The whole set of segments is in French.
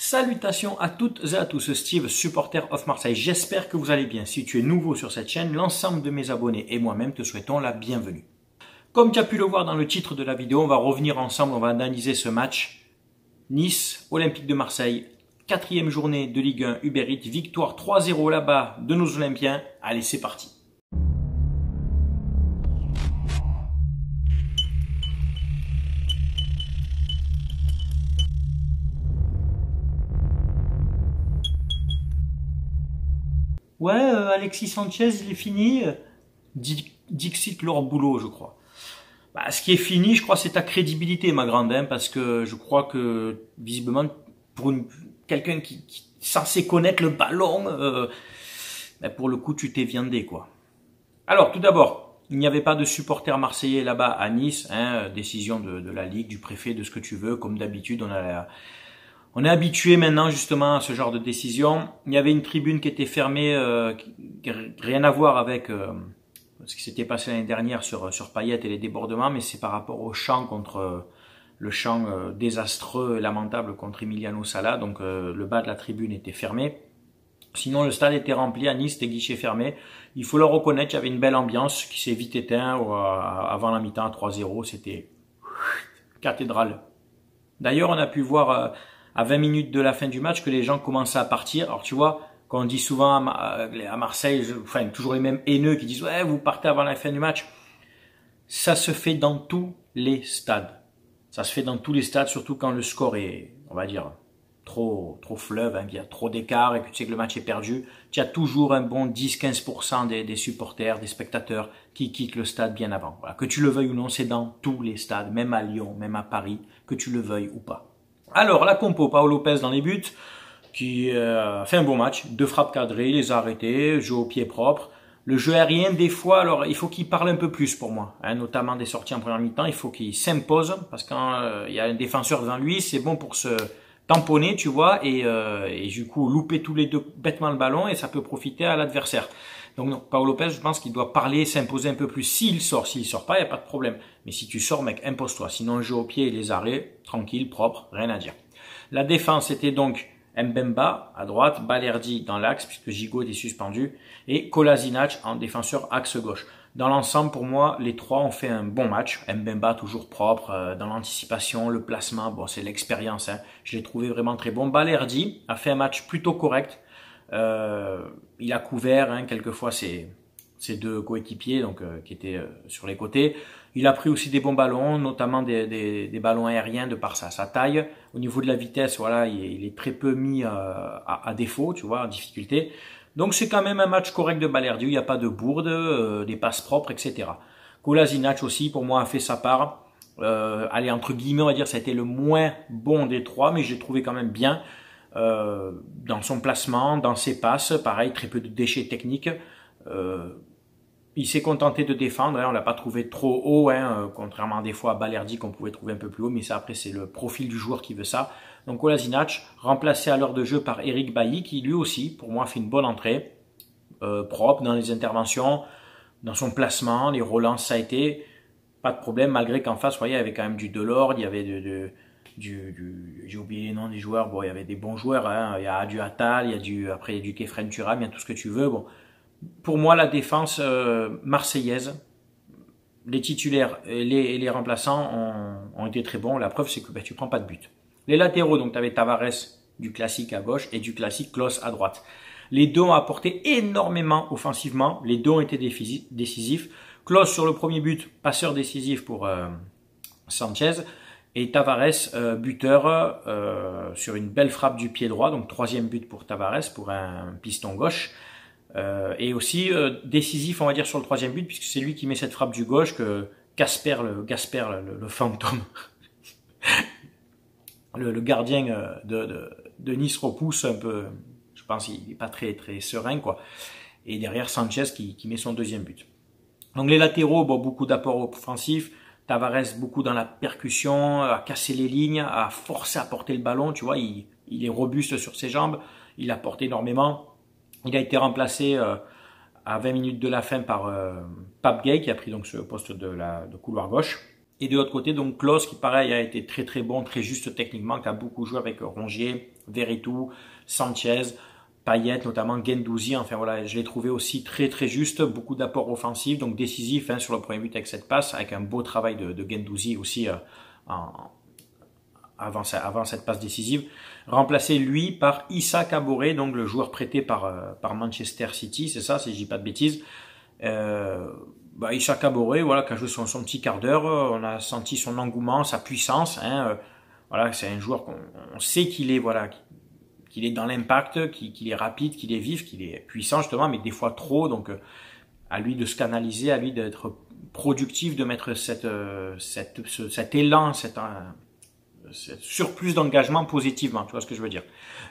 Salutations à toutes et à tous, Steve, supporter of Marseille. J'espère que vous allez bien. Si tu es nouveau sur cette chaîne, l'ensemble de mes abonnés et moi-même te souhaitons la bienvenue. Comme tu as pu le voir dans le titre de la vidéo, on va revenir ensemble, on va analyser ce match. Nice, Olympique de Marseille, 4e journée de Ligue 1 Uber Eats, victoire 3-0 là-bas de nos Olympiens. Allez, c'est parti. Ouais, Alexis Sanchez, il est fini. Dixit leur boulot, je crois. Bah, ce qui est fini, je crois, c'est ta crédibilité, ma grande, hein, parce que je crois que, visiblement, pour quelqu'un qui est censé connaître le ballon, bah, pour le coup, tu t'es viandé, quoi. Alors, tout d'abord, il n'y avait pas de supporters marseillais là-bas à Nice, hein, décision de la Ligue, du préfet, de ce que tu veux, comme d'habitude, on est habitué maintenant justement à ce genre de décision. Il y avait une tribune qui était fermée, rien à voir avec ce qui s'était passé l'année dernière sur Payet et les débordements, mais c'est par rapport au chant contre le chant désastreux et lamentable contre Emiliano Sala. Donc le bas de la tribune était fermé. Sinon le stade était rempli à Nice, des guichets fermés. Il faut le reconnaître, il y avait une belle ambiance qui s'est vite éteinte avant la mi-temps à 3-0. C'était cathédrale. D'ailleurs, on a pu voir à 20 minutes de la fin du match que les gens commençaient à partir. Alors tu vois, quand on dit souvent à Marseille, enfin toujours les mêmes haineux qui disent ouais vous partez avant la fin du match, ça se fait dans tous les stades. Ça se fait dans tous les stades, surtout quand le score est, on va dire, trop fleuve, hein, il y a trop d'écart et que tu sais que le match est perdu. Tu as toujours un bon 10-15% des supporters, des spectateurs qui quittent le stade bien avant. Voilà. Que tu le veuilles ou non, c'est dans tous les stades, même à Lyon, même à Paris, que tu le veuilles ou pas. Alors, la compo, Pau Lopez dans les buts, qui fait un bon match, 2 frappes cadrées, il les a arrêtées, jeu au pied propre. Le jeu aérien, des fois, alors il faut qu'il parle un peu plus pour moi, hein, notamment des sorties en première mi-temps, il faut qu'il s'impose, parce que quand il y a un défenseur devant lui, c'est bon pour se tamponner, tu vois, et du coup louper tous les deux bêtement le ballon, et ça peut profiter à l'adversaire. Donc non, Pau Lopez, je pense qu'il doit parler, s'imposer un peu plus. S'il sort pas, il n'y a pas de problème. Mais si tu sors, mec, impose-toi. Sinon, jeu au pied et les arrêts, tranquille, propre, rien à dire. La défense était donc Mbemba à droite, Balerdi dans l'axe, puisque Gigot était suspendu, et Kolasinac en défenseur axe gauche. Dans l'ensemble, pour moi, les trois ont fait un bon match. Mbemba toujours propre, dans l'anticipation, le placement, bon, c'est l'expérience, hein. Je l'ai trouvé vraiment très bon. Balerdi a fait un match plutôt correct. Il a couvert hein, quelquefois ses deux coéquipiers donc qui étaient sur les côtés. Il a pris aussi des bons ballons, notamment des ballons aériens de par sa taille. Au niveau de la vitesse, voilà, il est très peu mis à défaut, tu vois, en difficulté. Donc c'est quand même un match correct de Balerdi, il n'y a pas de bourde, des passes propres, etc. Kolasinac aussi, pour moi, a fait sa part. Allez, entre guillemets, on va dire, ça a été le moins bon des trois, mais j'ai trouvé quand même bien. Dans son placement, dans ses passes, pareil, très peu de déchets techniques. Il s'est contenté de défendre, hein, on l'a pas trouvé trop haut, hein, contrairement à des fois à Balerdi qu'on pouvait trouver un peu plus haut, mais ça après c'est le profil du joueur qui veut ça. Donc Kolasinac, remplacé à l'heure de jeu par Eric Bailly, qui lui aussi, pour moi, fait une bonne entrée, propre dans les interventions, dans son placement, les relances, ça a été pas de problème, malgré qu'en face, vous voyez, il y avait quand même du Delors, il y avait j'ai oublié les noms des joueurs, bon, il y avait des bons joueurs, hein. Il y a du Attal, après il y a du Kefren Turam, il y a tout ce que tu veux. Bon, pour moi, la défense marseillaise, les titulaires et les remplaçants ont été très bons. La preuve, c'est que tu prends pas de but. Les latéraux, donc tu avais Tavares du classique à gauche et du classique Klose à droite. Les deux ont apporté énormément offensivement, les deux ont été décisifs. Klose sur le premier but, passeur décisif pour Sanchez. Et Tavares, buteur sur une belle frappe du pied droit, donc 3e but pour Tavares, pour un piston gauche. Et aussi décisif, on va dire, sur le 3e but, puisque c'est lui qui met cette frappe du gauche que Gasper, le fantôme, le gardien de Nice repousse un peu, je pense qu'il n'est pas très serein, quoi. Et derrière Sanchez qui met son 2e but. Donc les latéraux, bon, beaucoup d'apports offensifs. Tavares beaucoup dans la percussion, à casser les lignes, à forcer à porter le ballon, tu vois, il est robuste sur ses jambes, il apporte énormément. Il a été remplacé à 20 minutes de la fin par Pape Gueye qui a pris donc ce poste de couloir gauche. Et de l'autre côté, donc Klose qui pareil a été très très bon, très juste techniquement, qui a beaucoup joué avec Rongier, Veretout, Sanchez, Payet, notamment Guendouzi. Enfin voilà, je l'ai trouvé aussi très très juste, beaucoup d'apports offensifs, donc décisif hein, sur le premier but avec cette passe, avec un beau travail de Guendouzi aussi avant cette passe décisive. Remplacé lui par Issa Kabore, donc le joueur prêté par Manchester City, c'est ça, si je dis pas de bêtises. Issa Kabore, voilà, qui a joué son petit quart d'heure, on a senti son engouement, sa puissance. Hein, voilà, c'est un joueur qu'on sait qu'il est, voilà, qu'il est dans l'impact, qu'il est rapide, qu'il est vif, qu'il est puissant justement, mais des fois trop. Donc, à lui de se canaliser, à lui d'être productif, de mettre cet élan, cet surplus d'engagement positivement. Tu vois ce que je veux dire.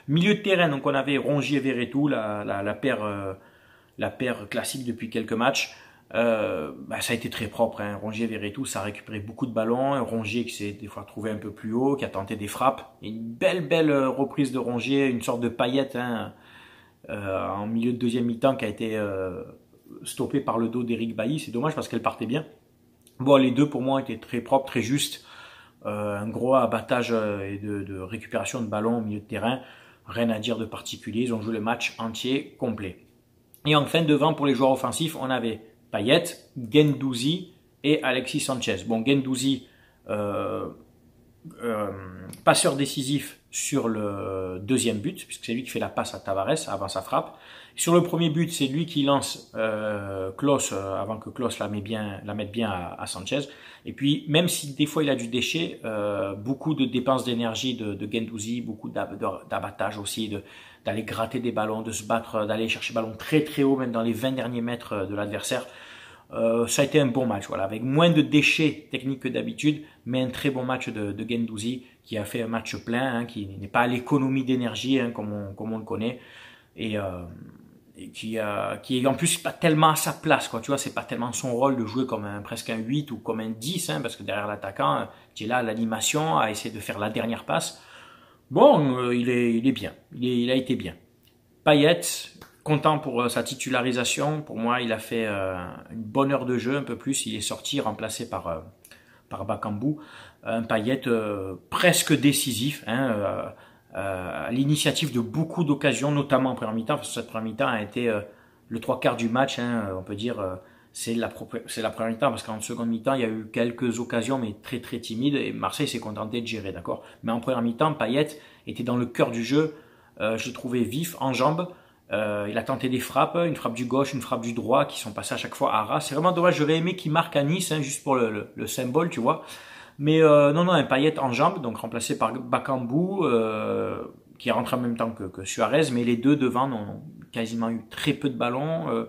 Milieu de terrain, donc on avait Rongier, Veretout, la paire classique depuis quelques matchs. Ça a été très propre, hein. Rongier, Veretout, ça a récupéré beaucoup de ballons. Rongier qui s'est des fois trouvé un peu plus haut, qui a tenté des frappes. Et une belle reprise de Rongier, une sorte de paillette hein, en milieu de deuxième mi-temps qui a été stoppée par le dos d'Eric Bailly. C'est dommage parce qu'elle partait bien. Bon, les deux pour moi étaient très propres, très justes. Un gros abattage et de récupération de ballons au milieu de terrain. Rien à dire de particulier, ils ont joué le match entier complet. Et enfin devant pour les joueurs offensifs, on avait Payet, Guendouzi et Alexis Sanchez. Bon, Guendouzi, passeur décisif sur le deuxième but, puisque c'est lui qui fait la passe à Tavares avant sa frappe. Sur le premier but, c'est lui qui lance Klose avant que Klose la mette bien à Sanchez. Et puis, même si des fois il a du déchet, beaucoup de dépenses d'énergie de Guendouzi, beaucoup d'abattage aussi, d'aller gratter des ballons, de se battre, d'aller chercher ballon très très haut, même dans les 20 derniers mètres de l'adversaire. Ça a été un bon match, voilà, avec moins de déchets techniques que d'habitude, mais un très bon match de Guendouzi qui a fait un match plein, hein, qui n'est pas à l'économie d'énergie hein, comme on le connaît, et qui est en plus pas tellement à sa place, quoi. Tu vois, c'est pas tellement son rôle de jouer comme presque un 8 ou comme un 10, hein, parce que derrière l'attaquant, tu es là à l'animation, à essayer de faire la dernière passe. Bon, il est bien, il a été bien. Payet, content pour sa titularisation. Pour moi, il a fait une bonne heure de jeu, un peu plus. Il est sorti, remplacé par Bakambu. Un Payet presque décisif, hein, à l'initiative de beaucoup d'occasions, notamment en première mi-temps, parce que cette première mi-temps a été le trois quarts du match, hein, on peut dire. C'est la première mi-temps, parce qu'en seconde mi-temps, il y a eu quelques occasions, mais très très timides, et Marseille s'est contenté de gérer, d'accord. Mais en première mi-temps, Payet était dans le cœur du jeu. Je l'ai trouvé vif, en jambes. Il a tenté des frappes, une frappe du gauche, une frappe du droit, qui sont passées à chaque fois à ras. C'est vraiment dommage, j'aurais aimé qu'il marque à Nice, hein, juste pour le symbole, tu vois. Mais non, un Payet en jambes, donc remplacé par Bakambu, qui rentre en même temps que Suarez, mais les deux devant n'ont quasiment eu très peu de ballons.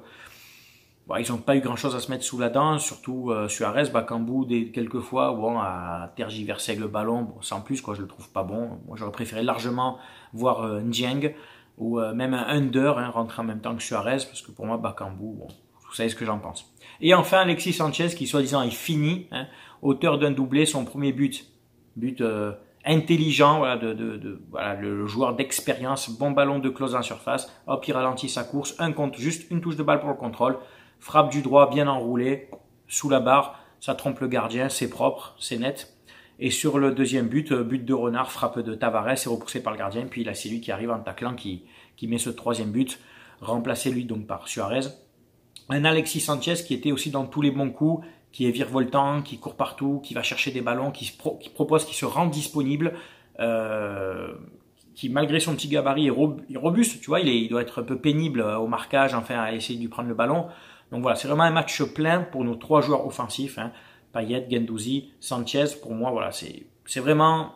Ils n'ont pas eu grand-chose à se mettre sous la dent, surtout Suarez. Bakambu, quelques fois, a tergiversé avec le ballon, sans plus, quoi, je le trouve pas bon. Moi, j'aurais préféré largement voir Ndieng, ou même un Under hein, rentrer en même temps que Suarez, parce que pour moi, Bakambu, vous savez ce que j'en pense. Et enfin, Alexis Sanchez, qui soi-disant est fini, hein, auteur d'un doublé, son premier but intelligent, voilà, voilà, le joueur d'expérience, bon ballon de Klose en surface, hop, il ralentit sa course, juste une touche de balle pour le contrôle, frappe du droit bien enroulée, sous la barre, ça trompe le gardien, c'est propre, c'est net. Et sur le deuxième but de Renard, frappe de Tavares, c'est repoussé par le gardien, puis là c'est lui qui arrive en taclant, qui met ce troisième but, remplacé lui donc par Suarez. Un Alexis Sanchez qui était aussi dans tous les bons coups, qui est virevoltant, qui court partout, qui va chercher des ballons, qui propose, qui se rend disponible, qui malgré son petit gabarit est robuste, tu vois, il doit être un peu pénible au marquage, enfin à essayer de lui prendre le ballon. Donc voilà, c'est vraiment un match plein pour nos trois joueurs offensifs, hein, Payet, Guendouzi, Sanchez. Pour moi, voilà, c'est vraiment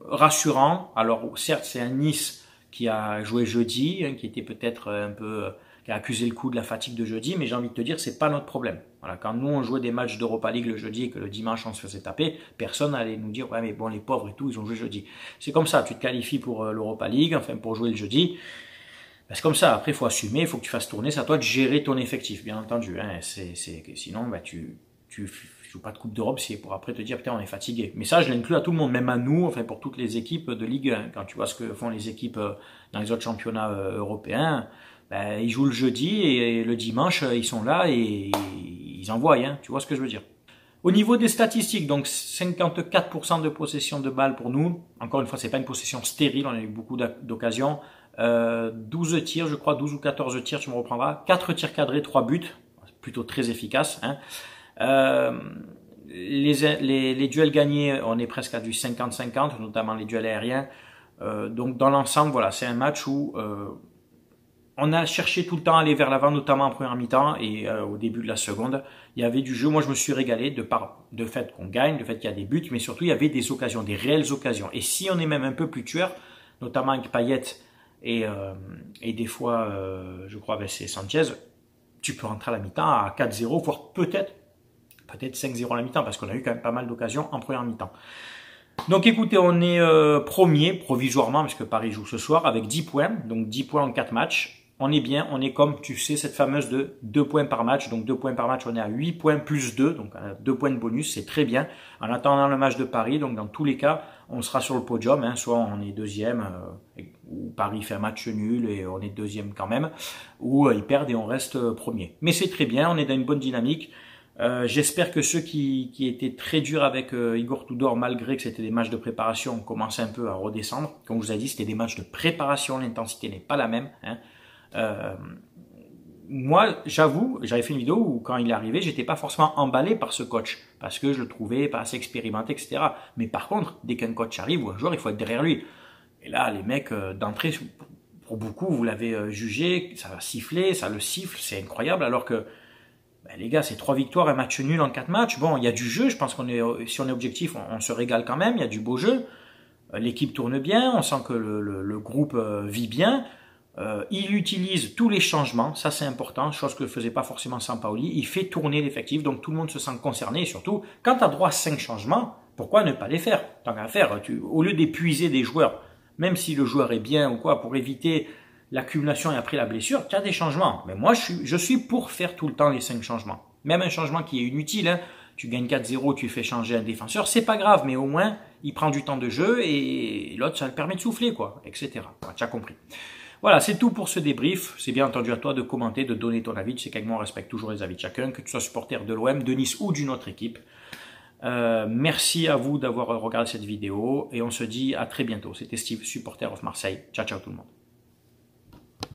rassurant. Alors certes, c'est un Nice qui a joué jeudi, hein, qui était peut-être un peu, qui a accusé le coup de la fatigue de jeudi, mais j'ai envie de te dire, c'est pas notre problème. Voilà, quand nous on jouait des matchs d'Europa League le jeudi et que le dimanche on se faisait taper, personne n'allait nous dire ouais mais bon les pauvres et tout, ils ont joué jeudi. C'est comme ça, tu te qualifies pour l'Europa League, enfin pour jouer le jeudi. Ben, c'est comme ça. Après il faut assumer, il faut que tu fasses tourner. C'est à toi de gérer ton effectif, bien entendu. Hein. Sinon ben, tu joues pas de Coupe d'Europe, c'est pour après te dire putain on est fatigué. Mais ça je l'inclus à tout le monde, même à nous, enfin pour toutes les équipes de Ligue 1. Quand tu vois ce que font les équipes dans les autres championnats européens, ben, ils jouent le jeudi et le dimanche ils sont là et ils envoient, hein, tu vois ce que je veux dire. Au niveau des statistiques, donc 54% de possession de balles pour nous. Encore une fois, c'est pas une possession stérile, on a eu beaucoup d'occasions. 12 tirs, je crois, 12 ou 14 tirs, tu me reprendras. 4 tirs cadrés, 3 buts. Plutôt très efficace. Hein. Les duels gagnés, on est presque à du 50-50, notamment les duels aériens. Donc dans l'ensemble, voilà, c'est un match où on a cherché tout le temps à aller vers l'avant, notamment en première mi-temps et au début de la seconde. Il y avait du jeu. Moi, je me suis régalé de fait qu'on gagne, de fait qu'il y a des buts, mais surtout il y avait des occasions, des réelles occasions. Et si on est même un peu plus tueur, notamment avec Payet et des fois, je crois, avec Sanchez, tu peux rentrer à la mi-temps à 4-0, voire peut-être 5-0 à la mi-temps, parce qu'on a eu quand même pas mal d'occasions en première mi-temps. Donc écoutez, on est premier provisoirement, parce que Paris joue ce soir, avec 10 points, donc 10 points en 4 matchs. On est bien, on est comme, tu sais, cette fameuse de 2 points par match. Donc 2 points par match, on est à 8 points plus 2, donc 2 points de bonus, c'est très bien. En attendant le match de Paris, donc dans tous les cas, on sera sur le podium, hein, soit on est deuxième, ou Paris fait un match nul et on est deuxième quand même, ou ils perdent et on reste premier. Mais c'est très bien, on est dans une bonne dynamique. J'espère que ceux qui étaient très durs avec Igor Tudor, malgré que c'était des matchs de préparation, commencent un peu à redescendre. Comme je vous ai dit, c'était des matchs de préparation, l'intensité n'est pas la même. Hein. Moi, j'avoue, j'avais fait une vidéo où quand il est arrivé, j'étais pas forcément emballé par ce coach, parce que je le trouvais pas assez expérimenté, etc. Mais par contre, dès qu'un coach arrive ou un joueur, il faut être derrière lui. Et là, les mecs, d'entrée, pour beaucoup, vous l'avez jugé, ça va siffler, ça le siffle, c'est incroyable, alors que ben les gars, c'est 3 victoires, un match nul en 4 matchs. Bon, il y a du jeu, je pense qu'on est, si on est objectif, on se régale quand même, il y a du beau jeu. L'équipe tourne bien, on sent que le groupe vit bien. Il utilise tous les changements, ça c'est important, chose que ne faisait pas forcément Sampaoli. Il fait tourner l'effectif, donc tout le monde se sent concerné. Et surtout, quand tu as droit à 5 changements, pourquoi ne pas les faire? Tant qu'à faire, au lieu d'épuiser des joueurs, même si le joueur est bien ou quoi, pour éviter l'accumulation et après la blessure, tu as des changements. Mais moi, je suis pour faire tout le temps les 5 changements. Même un changement qui est inutile, hein. Tu gagnes 4-0, tu fais changer un défenseur, c'est pas grave, mais au moins, il prend du temps de jeu et l'autre, ça le permet de souffler, quoi, etc. Tu as compris. Voilà, c'est tout pour ce débrief. C'est bien entendu à toi de commenter, de donner ton avis. Tu sais qu'avec moi, on respecte toujours les avis de chacun, que tu sois supporter de l'OM, de Nice ou d'une autre équipe. Merci à vous d'avoir regardé cette vidéo et on se dit à très bientôt. C'était Steve, supporter of Marseille. Ciao, ciao tout le monde.